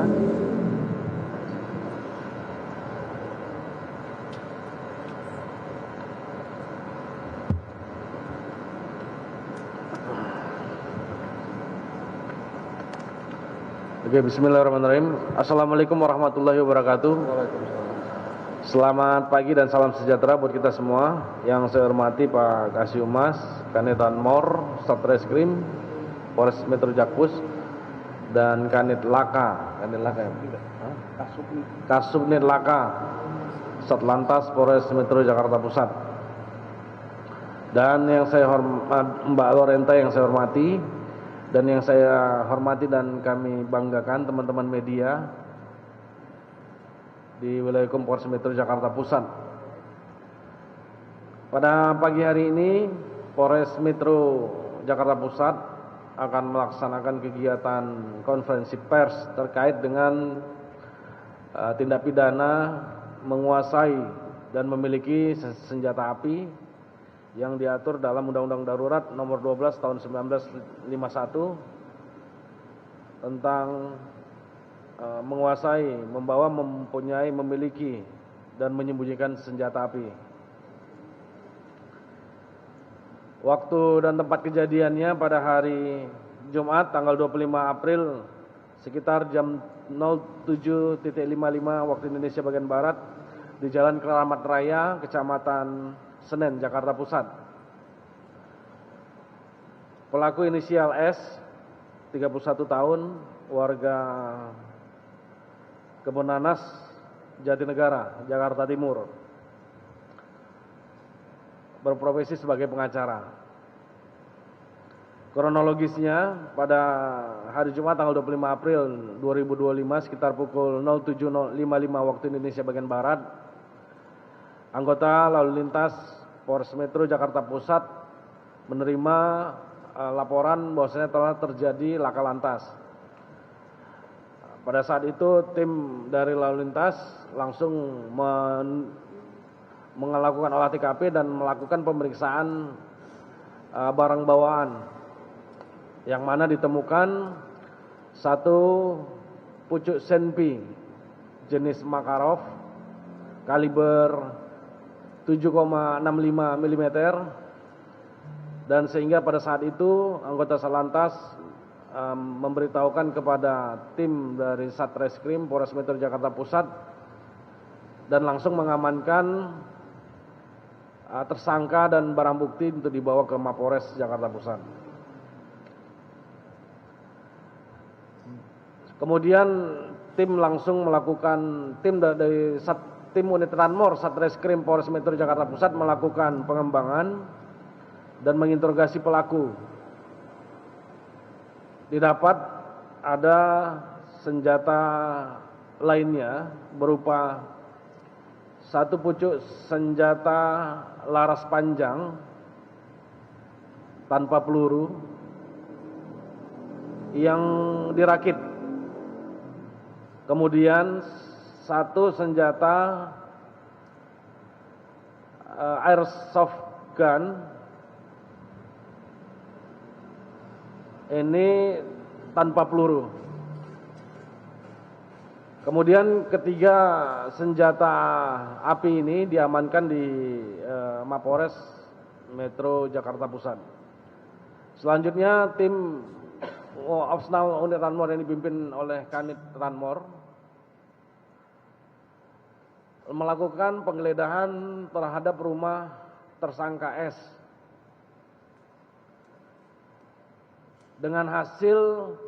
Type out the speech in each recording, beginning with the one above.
Oke, bismillahirrahmanirrahim. Assalamualaikum warahmatullahi wabarakatuh. Selamat pagi dan salam sejahtera buat kita semua. Yang saya hormati Pak Kasih Umas, Kanit Ranmor, Satreskrim, Polres Metro Jakpus, dan Kanit Laka, Kasubnit Laka, Satlantas Polres Metro Jakarta Pusat. Dan yang saya hormati Mbak Lorenta yang saya hormati, dan yang saya hormati dan kami banggakan teman-teman media di wilayah hukum Polres Metro Jakarta Pusat. Pada pagi hari ini Polres Metro Jakarta Pusat akan melaksanakan kegiatan konferensi pers terkait dengan tindak pidana menguasai dan memiliki senjata api yang diatur dalam Undang-Undang Darurat Nomor 12 Tahun 1951 tentang menguasai, membawa, mempunyai, memiliki, dan menyembunyikan senjata api. Waktu dan tempat kejadiannya pada hari Jumat tanggal 25 April sekitar jam 07.55 waktu Indonesia bagian Barat di Jalan Keramat Raya, Kecamatan Senen, Jakarta Pusat. Pelaku inisial S, 31 tahun, warga Kebonanas, Jatinegara, Jakarta Timur, berprofesi sebagai pengacara. Kronologisnya pada hari Jumat tanggal 25 April 2025 sekitar pukul 07.55 waktu Indonesia bagian Barat, anggota lalu lintas Polres Metro Jakarta Pusat menerima laporan bahwasanya telah terjadi laka lantas. Pada saat itu tim dari lalu lintas langsung melakukan olah TKP dan melakukan pemeriksaan barang bawaan, yang mana ditemukan satu pucuk senpi jenis Makarov kaliber 7,65 mm, dan sehingga pada saat itu anggota Satlantas memberitahukan kepada tim dari Satreskrim Polres Metro Jakarta Pusat dan langsung mengamankan tersangka dan barang bukti untuk dibawa ke Mapolres Jakarta Pusat. Kemudian tim langsung melakukan, tim unit Ranmor Satreskrim Polres Metro Jakarta Pusat melakukan pengembangan dan menginterogasi pelaku. Didapat ada senjata lainnya berupa satu pucuk senjata laras panjang tanpa peluru yang dirakit. Kemudian satu senjata airsoft gun ini tanpa peluru. Kemudian ketiga senjata api ini diamankan di Mapolres Metro Jakarta Pusat. Selanjutnya tim opsional unit Ranmor yang dipimpin oleh Kanit Ranmor melakukan penggeledahan terhadap rumah tersangka S dengan hasil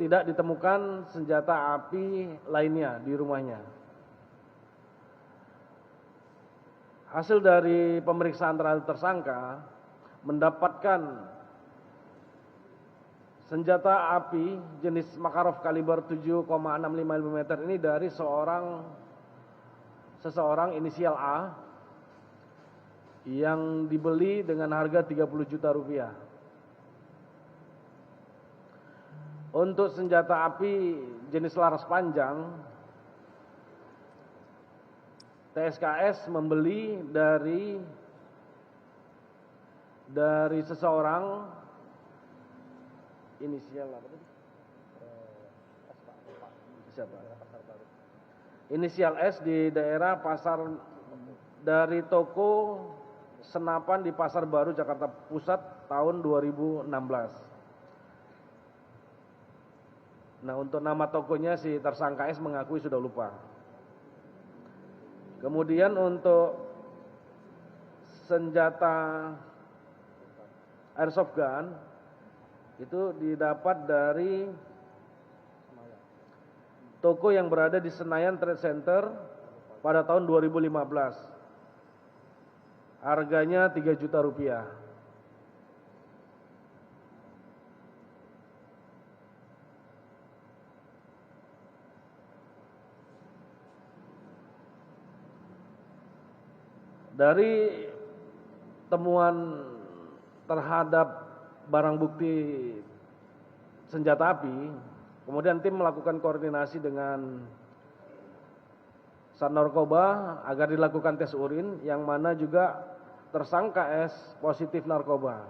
tidak ditemukan senjata api lainnya di rumahnya. Hasil dari pemeriksaan terhadap tersangka mendapatkan senjata api jenis Makarov kaliber 7,65 mm ini dari seseorang inisial A yang dibeli dengan harga 30 juta rupiah. Untuk senjata api jenis laras panjang, TSKS membeli dari seseorang inisial apa tadi? Siapa? inisial S di daerah pasar dari toko Senapan di Pasar Baru Jakarta Pusat tahun 2016. Nah, untuk nama tokonya si tersangka S mengakui sudah lupa. Kemudian untuk senjata airsoft gun itu didapat dari toko yang berada di Senayan Trade Center pada tahun 2015. Harganya 3 juta rupiah. Dari temuan terhadap barang bukti senjata api, kemudian tim melakukan koordinasi dengan Sat Narkoba agar dilakukan tes urin, yang mana juga tersangka S positif narkoba.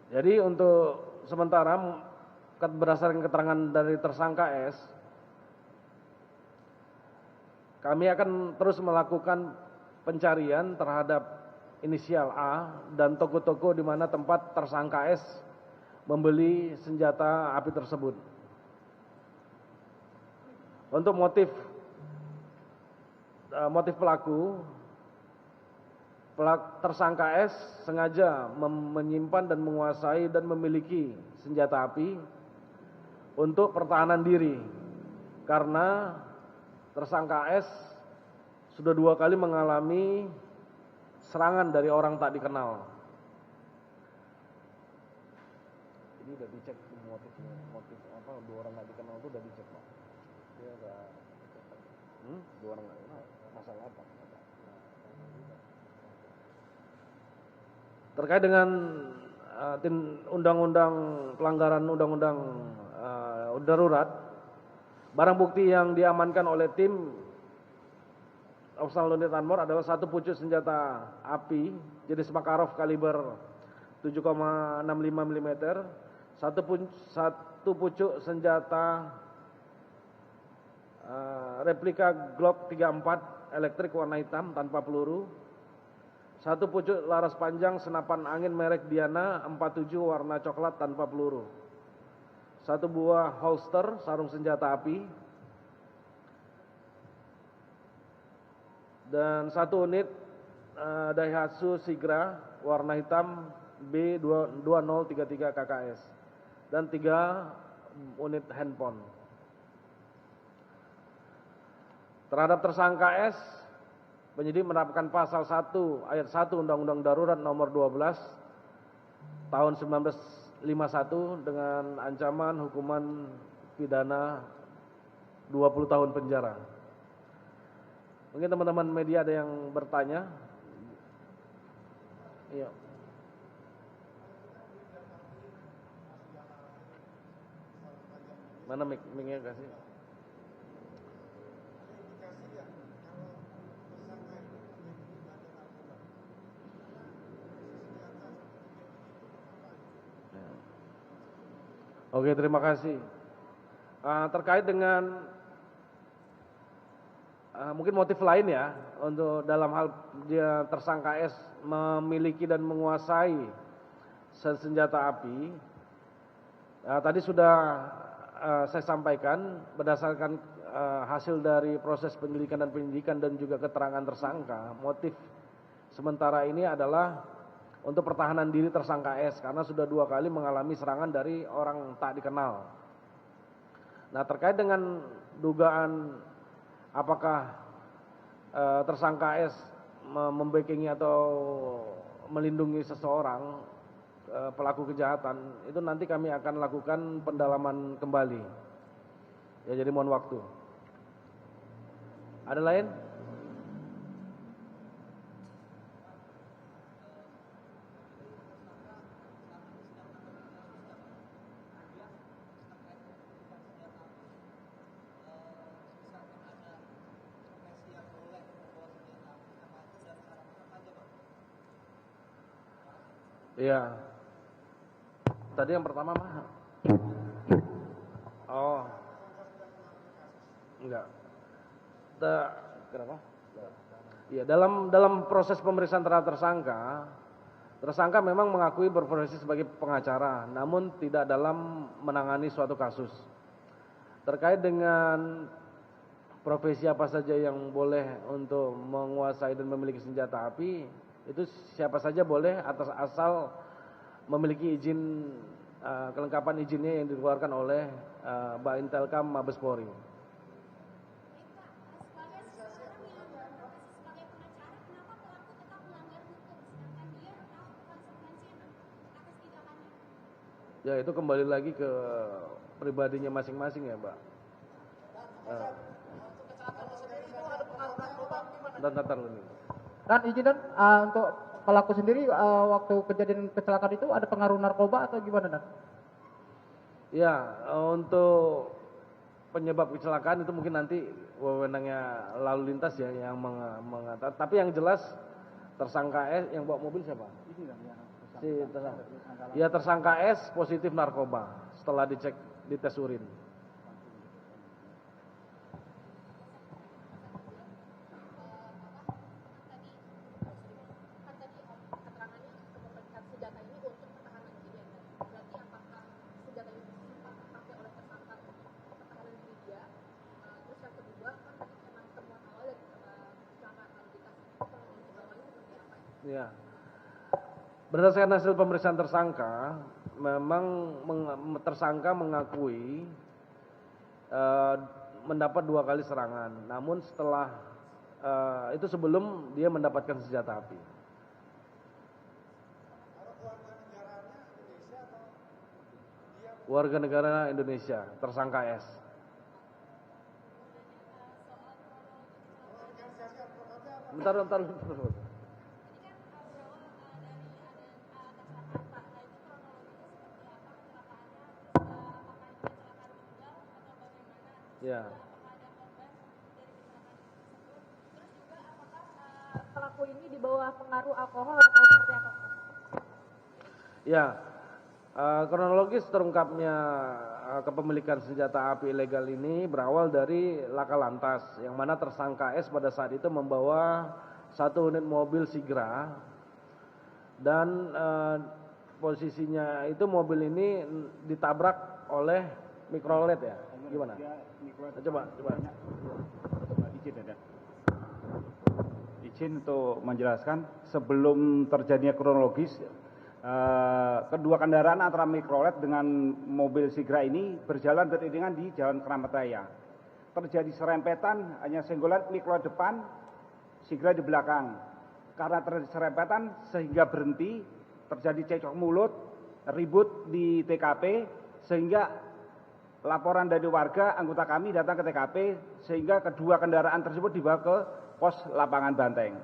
Jadi untuk sementara berdasarkan keterangan dari tersangka S, kami akan terus melakukan pencarian terhadap inisial A dan toko-toko di mana tempat tersangka S membeli senjata api tersebut. Untuk motif pelaku, tersangka S sengaja menyimpan dan menguasai dan memiliki senjata api untuk pertahanan diri, karena tersangka S sudah 2 kali mengalami serangan dari orang tak dikenal. Ini udah dicek motif apa, 2 orang tak dikenal itu udah dicek, Pak. Dia udah 2 orang tak dikenal, masalah apa? Terkait dengan undang-undang pelanggaran undang-undang darurat, barang bukti yang diamankan oleh tim Operasional Unit Anmor adalah 1 pucuk senjata api jenis Makarov kaliber 7,65 mm, 1 pucuk senjata replika Glock 34 elektrik warna hitam tanpa peluru, 1 pucuk laras panjang senapan angin merek Diana 47 warna coklat tanpa peluru, 1 buah holster sarung senjata api, dan 1 unit Daihatsu Sigra warna hitam B2033 KKS, dan 3 unit handphone. Terhadap tersangka S, penyidik menerapkan pasal 1 ayat 1 Undang-Undang Darurat nomor 12 tahun 1951 dengan ancaman hukuman pidana 20 tahun penjara. Mungkin teman-teman media ada yang bertanya? Iya. Mana mic-nya kasih? Oke, terima kasih. Terkait dengan mungkin motif lain ya, untuk dalam hal dia tersangka S memiliki dan menguasai senjata api, tadi sudah saya sampaikan berdasarkan hasil dari proses penyelidikan dan penyidikan dan juga keterangan tersangka, motif sementara ini adalah untuk pertahanan diri tersangka S karena sudah 2 kali mengalami serangan dari orang tak dikenal. Nah, terkait dengan dugaan apakah tersangka S membackingi atau melindungi seseorang pelaku kejahatan, itu nanti kami akan lakukan pendalaman kembali. Ya, jadi mohon waktu. Ada lain? Iya. Tadi yang pertama mah? Oh, enggak. Kenapa? Ya, dalam proses pemeriksaan terhadap tersangka memang mengakui berprofesi sebagai pengacara, namun tidak dalam menangani suatu kasus. Terkait dengan profesi apa saja yang boleh untuk menguasai dan memiliki senjata api, itu siapa saja boleh atas asal memiliki izin, kelengkapan izinnya yang dikeluarkan oleh Baintelkam Mabes Polri. Ya, itu kembali lagi ke pribadinya masing-masing ya, Mbak. Dan izin untuk pelaku sendiri waktu kejadian kecelakaan itu ada pengaruh narkoba atau gimana, Dan? Ya, untuk penyebab kecelakaan itu mungkin nanti wewenangnya lalu lintas ya yang mengatakan. Tapi yang jelas tersangka S yang bawa mobil siapa? Tersangka S positif narkoba setelah dicek di tes urin. Ya. Berdasarkan hasil pemeriksaan tersangka, memang tersangka mengakui mendapat 2 kali serangan. Namun setelah itu sebelum dia mendapatkan senjata api. Warga negara Indonesia, tersangka S. Bentar. Ya. Pelaku ini di bawah pengaruh alkohol atau seperti apa? Ya, kronologis terungkapnya kepemilikan senjata api ilegal ini berawal dari laka lantas, yang mana tersangka S pada saat itu membawa 1 unit mobil Sigra dan posisinya itu mobil ini ditabrak oleh mikrolet ya. Gimana? Coba. Izin untuk menjelaskan sebelum terjadinya kronologis, kedua kendaraan antara mikrolet dengan mobil Sigra ini berjalan beriringan di Jalan Keramat Raya. Terjadi serempetan, hanya senggolan mikrolet depan, Sigra di belakang. Karena terjadi serempetan sehingga berhenti, terjadi cekcok mulut, ribut di TKP, sehingga laporan dari warga, anggota kami datang ke TKP, sehingga kedua kendaraan tersebut dibawa ke pos lapangan Banteng.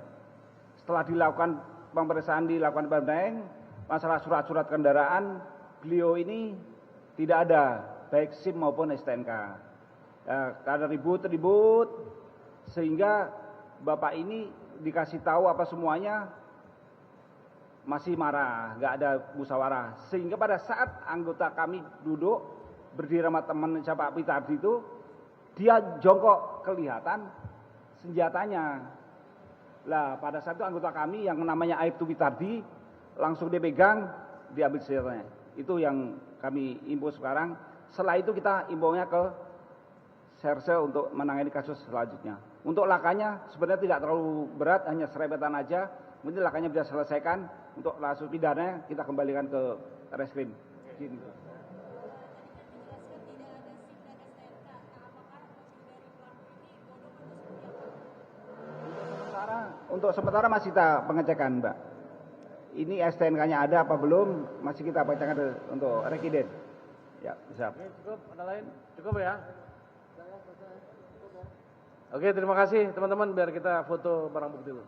Setelah dilakukan pemeriksaan di lapangan Banteng, masalah surat-surat kendaraan, beliau ini tidak ada, baik SIM maupun STNK. Karena ribut, sehingga Bapak ini dikasih tahu apa semuanya, masih marah, nggak ada musyawarah. Sehingga pada saat anggota kami duduk, berdiri sama teman Pak Pitardi itu, dia jongkok kelihatan senjatanya. Lah pada saat itu anggota kami yang namanya Aibtu Pitardi langsung dipegang, diambil senjatanya. Itu yang kami info sekarang. Setelah itu kita infonya ke Serse untuk menangani kasus selanjutnya. Untuk lakanya sebenarnya tidak terlalu berat, hanya serempetan aja. Mungkin lakanya bisa selesaikan. Untuk kasus pidana kita kembalikan ke reskrim. Untuk sementara masih kita pengecekan, Mbak. Ini STNK-nya ada apa belum? Masih kita pengecekan untuk rekiden. Ya, bisa. Oke, cukup. Ada lain? Cukup ya? Oke, terima kasih teman-teman. Biar kita foto barang bukti dulu.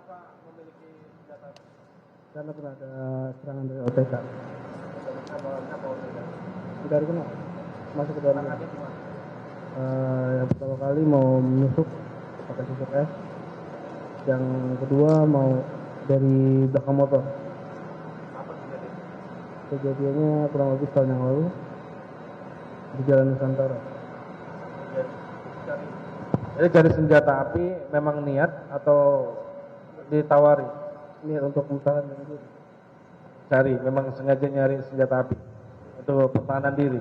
kenapa memiliki senjata? Karena pernah ada serangan dari OTK. Dari kenal, masuk ke dalam. Yang pertama kali mau menusuk pakai tusuk es. Yang kedua mau dari belakang motor. Kejadiannya kurang lebih setahun yang lalu di Jalan Nusantara. Jadi cari senjata api memang niat atau ditawari? Ini untuk mempertahankan diri. Cari, memang sengaja nyari senjata api untuk pertahanan diri.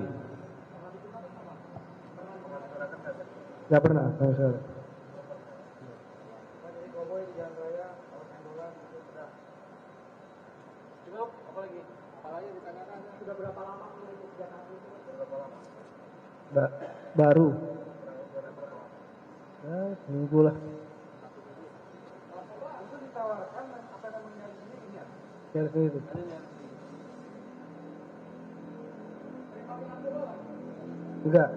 Nggak pernah sama sekali. Baru. Ya, seminggu lah. CRV itu. Enggak.